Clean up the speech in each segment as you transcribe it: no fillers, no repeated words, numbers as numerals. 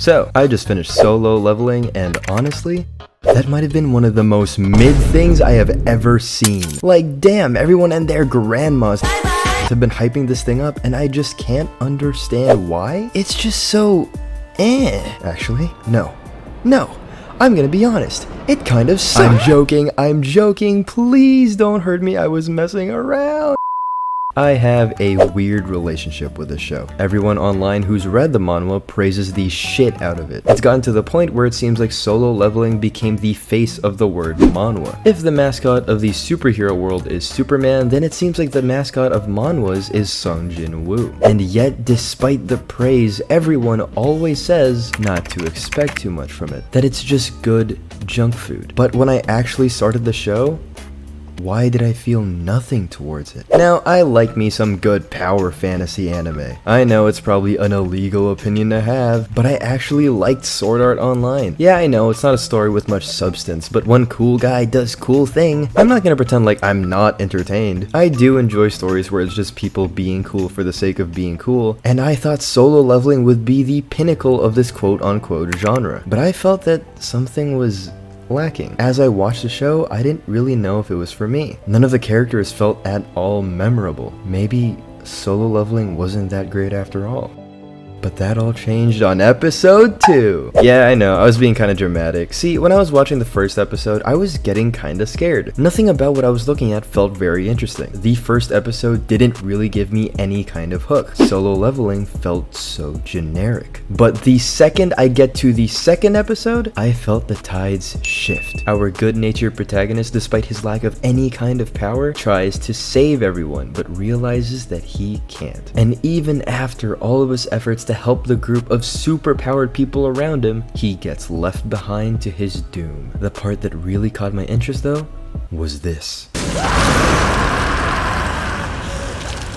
So, I just finished Solo Leveling, and honestly, that might have been one of the most mid things I have ever seen. Like, damn, everyone and their grandmas have been hyping this thing up, and I just can't understand why. It's just so Actually, no, I'm gonna be honest, it kind of sucks. I'm joking, please don't hurt me, I was messing around. I have a weird relationship with this show. Everyone online who's read the manhwa praises the shit out of it. It's gotten to the point where it seems like Solo Leveling became the face of the word manhwa. If the mascot of the superhero world is Superman, then it seems like the mascot of manhwas is Jin Woo. And yet, despite the praise, everyone always says not to expect too much from it, that it's just good junk food. But when I actually started the show, why did I feel nothing towards it? Now, I like me some good power fantasy anime. I know it's probably an illegal opinion to have, but I actually liked Sword Art Online. Yeah, I know it's not a story with much substance, but one cool guy does cool thing. I'm not gonna pretend like I'm not entertained. I do enjoy stories where it's just people being cool for the sake of being cool, and I thought Solo Leveling would be the pinnacle of this quote-unquote genre. But I felt that something was lacking. As I watched the show, I didn't really know if it was for me. None of the characters felt at all memorable. Maybe Solo Leveling wasn't that great after all. But that all changed on episode 2. Yeah, I know, I was being kind of dramatic. See, when I was watching the first episode, I was getting kind of scared. Nothing about what I was looking at felt very interesting. The first episode didn't really give me any kind of hook. Solo Leveling felt so generic. But the second I get to the second episode, I felt the tides shift. Our good-natured protagonist, despite his lack of any kind of power, tries to save everyone, but realizes that he can't. And even after all of his efforts to help the group of super-powered people around him, he gets left behind to his doom. The part that really caught my interest though was this.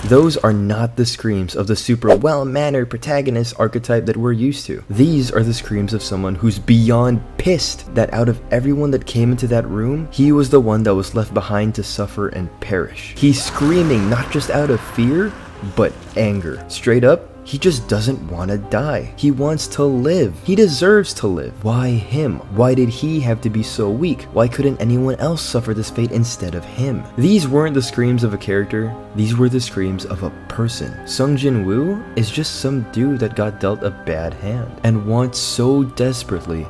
Those are not the screams of the super well-mannered protagonist archetype that we're used to. These are the screams of someone who's beyond pissed that out of everyone that came into that room, he was the one that was left behind to suffer and perish. He's screaming not just out of fear, but anger. Straight up, he just doesn't want to die. He wants to live. He deserves to live. Why him? Why did he have to be so weak? Why couldn't anyone else suffer this fate instead of him? These weren't the screams of a character. These were the screams of a person. Jin Woo is just some dude that got dealt a bad hand and wants so desperately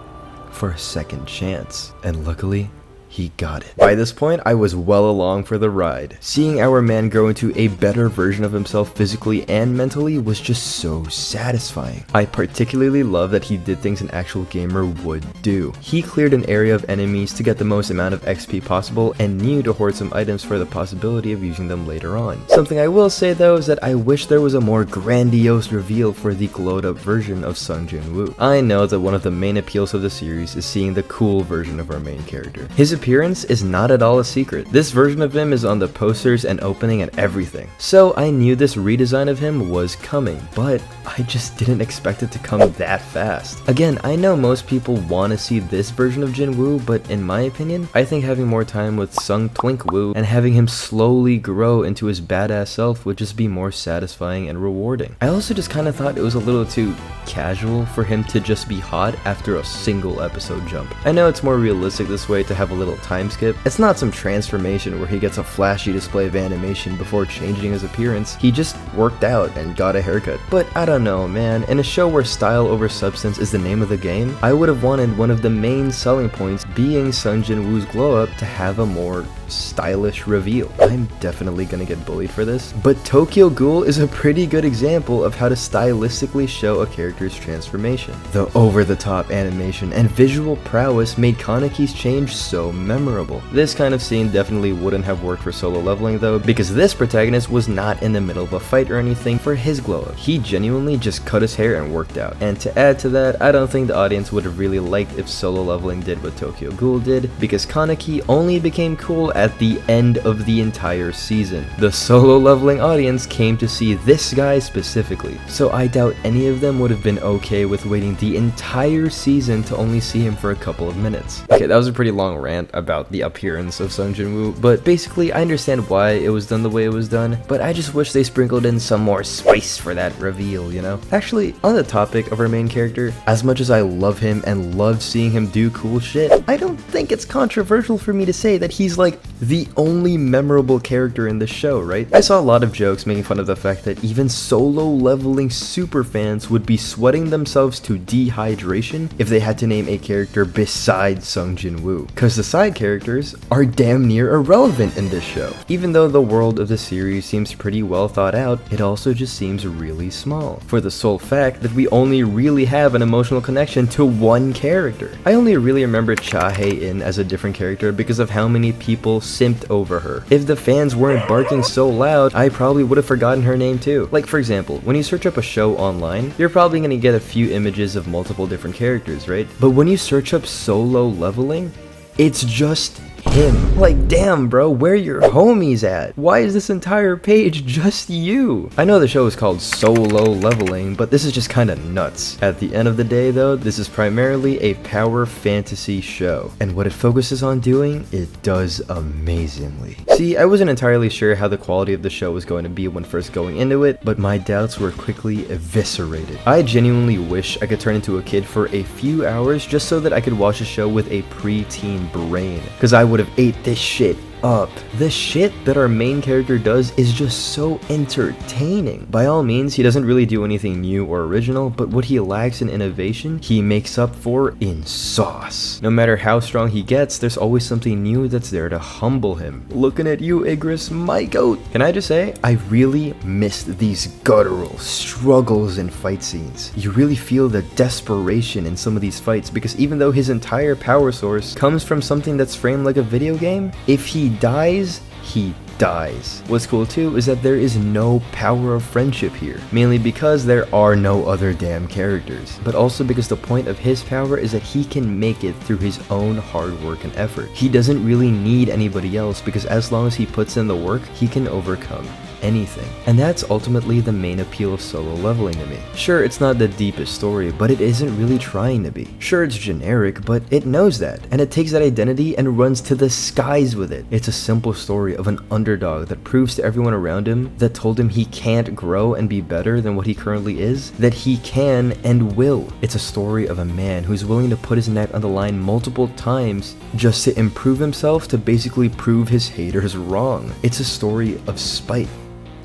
for a second chance. And luckily, he got it. By this point, I was well along for the ride. Seeing our man grow into a better version of himself physically and mentally was just so satisfying. I particularly love that he did things an actual gamer would do. He cleared an area of enemies to get the most amount of XP possible and knew to hoard some items for the possibility of using them later on. Something I will say though is that I wish there was a more grandiose reveal for the glowed up version of Jin Woo. I know that one of the main appeals of the series is seeing the cool version of our main character. His appearance is not at all a secret. This version of him is on the posters and opening and everything. So I knew this redesign of him was coming, but I just didn't expect it to come that fast. Again, I know most people want to see this version of Jin Woo, but in my opinion, I think having more time with Sung Twink Woo and having him slowly grow into his badass self would just be more satisfying and rewarding. I also just kind of thought it was a little too casual for him to just be hot after a single episode jump. I know it's more realistic this way to have a little time skip. It's not some transformation where he gets a flashy display of animation before changing his appearance. He just worked out and got a haircut. But I don't know, man. In a show where style over substance is the name of the game, I would have wanted one of the main selling points being Jin Woo's glow up to have a more stylish reveal. I'm definitely gonna get bullied for this, but Tokyo Ghoul is a pretty good example of how to stylistically show a character's transformation. The over-the-top animation and visual prowess made Kaneki's change so memorable. This kind of scene definitely wouldn't have worked for Solo Leveling though, because this protagonist was not in the middle of a fight or anything for his glow up. He genuinely just cut his hair and worked out. And to add to that, I don't think the audience would have really liked if Solo Leveling did what Tokyo Ghoul did, because Kaneki only became cool at the end of the entire season. The Solo Leveling audience came to see this guy specifically, so I doubt any of them would have been okay with waiting the entire season to only see him for a couple of minutes. Okay, that was a pretty long rant. rant about the appearance of Jin Woo, but basically I understand why it was done the way it was done, but I just wish they sprinkled in some more spice for that reveal, you know? Actually, on the topic of our main character, as much as I love him and love seeing him do cool shit, I don't think it's controversial for me to say that he's like the only memorable character in the show, right? I saw a lot of jokes making fun of the fact that even solo leveling super fans would be sweating themselves to dehydration if they had to name a character besides Jin Woo, cause the side characters are damn near irrelevant in this show. Even though the world of the series seems pretty well thought out, it also just seems really small, for the sole fact that we only really have an emotional connection to one character. I only really remember Cha Hae-in as a different character because of how many people simped over her. If the fans weren't barking so loud, I probably would have forgotten her name too. Like for example, when you search up a show online, you're probably gonna get a few images of multiple different characters, right? But when you search up solo leveling, it's just him. Like, damn bro, where your homies at? Why is this entire page just you? I know the show is called Solo Leveling, but this is just kinda nuts. At the end of the day though, this is primarily a power fantasy show, and what it focuses on doing, it does amazingly. See, I wasn't entirely sure how the quality of the show was going to be when first going into it, but my doubts were quickly eviscerated. I genuinely wish I could turn into a kid for a few hours just so that I could watch a show with a preteen brain, cause I would have ate this shit up. The shit that our main character does is just so entertaining. By all means, he doesn't really do anything new or original, but what he lacks in innovation, he makes up for in sauce. No matter how strong he gets, there's always something new that's there to humble him. Looking at you, Igris, my goat. Can I just say, I really missed these guttural struggles in fight scenes. You really feel the desperation in some of these fights, because even though his entire power source comes from something that's framed like a video game, if he dies, he dies. What's cool too is that there is no power of friendship here, mainly because there are no other damn characters, but also because the point of his power is that he can make it through his own hard work and effort. He doesn't really need anybody else, because as long as he puts in the work, he can overcome anything. And that's ultimately the main appeal of solo leveling to me. Sure, it's not the deepest story, but it isn't really trying to be. Sure, it's generic, but it knows that, and it takes that identity and runs to the skies with it. It's a simple story of an underdog that proves to everyone around him that told him he can't grow and be better than what he currently is, that he can and will. It's a story of a man who's willing to put his neck on the line multiple times just to improve himself, to basically prove his haters wrong. It's a story of spite.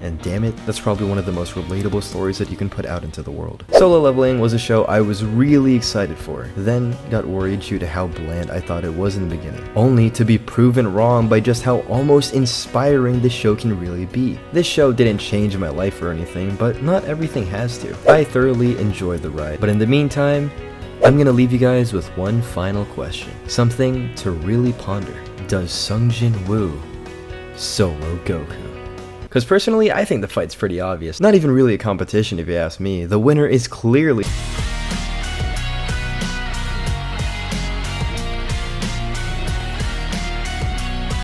And damn it, that's probably one of the most relatable stories that you can put out into the world. Solo Leveling was a show I was really excited for, then got worried due to how bland I thought it was in the beginning, only to be proven wrong by just how almost inspiring this show can really be. This show didn't change my life or anything, but not everything has to. I thoroughly enjoyed the ride, but in the meantime, I'm gonna leave you guys with one final question, something to really ponder. Does Jin Woo solo Goku? Because personally, I think the fight's pretty obvious. Not even really a competition if you ask me. The winner is clearly